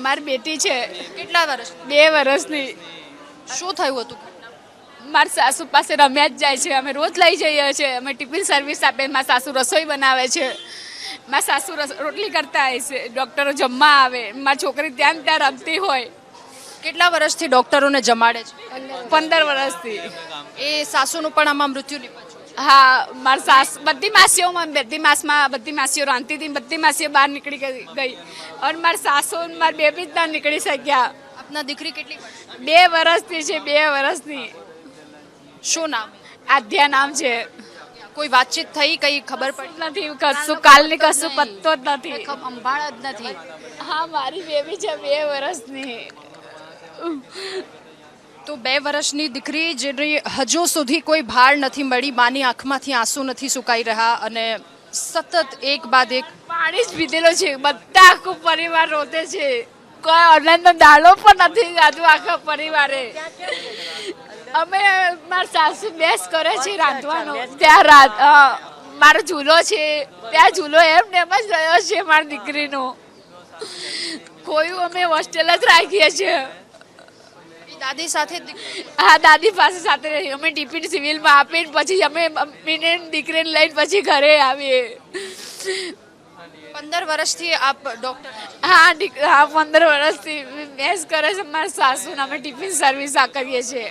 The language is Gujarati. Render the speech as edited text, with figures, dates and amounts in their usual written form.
મારી બેટી છે કેટલા વર્ષ? 2 વર્ષની. શું થયું હતું? મારા સાસુ પાસે રમ્યા જ જાય છે. અમે રોજ લઈ જઈએ છીએ. અમે ટિફિન સર્વિસ આપે. મારા સાસુ રસોઈ બનાવે છે. મારા સાસુ રોટલી કરતા હોય છે. ડૉક્ટરો જમવા આવે. મારી છોકરી ત્યાં ને ત્યાં રમતી હોય. કેટલા વર્ષથી ડોક્ટરોને જમાડે છે? 15 વર્ષથી. એ સાસુનું પણ આમાં મૃત્યુ નિપજ્યું. હા, મારી સાસ બધી માસીઓમાં બધી માસીઓ રાંધતી હતી. બધી માસીઓ બહાર નીકળી ગઈ અને મારી સાસુ અને મારી બેબી જ ના નીકળી શક્યા. આપના દીકરી કેટલી વર્ષ? 2 વર્ષથી છે. 2 વર્ષની. શું નામ? આધ્યા નામ છે. કોઈ વાતચીત થઈ? કઈ ખબર પડી? નથી કશું કાલની કશું પત્તો જ નથી. સંભાળ જ નથી. હા, મારી બેબી છે 2 વર્ષની. તો 2 વર્ષની દીકરી જેની હજુ સુધી કોઈ ભાર નથી મળી, માની આંખમાંથી આંસુ નથી સુકાઈ રહ્યા અને સતત એક બાદ એક પાણી જ પીધેલો છે. બધા આખું પરિવાર રોતે છે. કોઈ ઓનલાઈનનો દાડો પણ નથી ખાધું આખા પરિવારે. અમે મારા સાસુ બેસ કરે છે રાંધવાનો. ત્યાં મારો ઝૂલો છે. ત્યાં ઝૂલો એમ ને એમ જ રહ્યો છે મારી દીકરીનો. કોઈ અમે હોસ્ટેલ જ રાખીએ છીએ. દાદી સાથે હા, દાદી પાસે સાથે રહી. અમે ટિફિન સિવિલમાં આપીને પછી અમે મમ્મીને દીકરીને લઈને પછી ઘરે આવીએ. 15 વર્ષથી આપ ડોક્ટર? હા, 15 વર્ષથી મેસ કરે છે મારા સાસુ. અમે ટિફિન સર્વિસ આ કરીએ છીએ.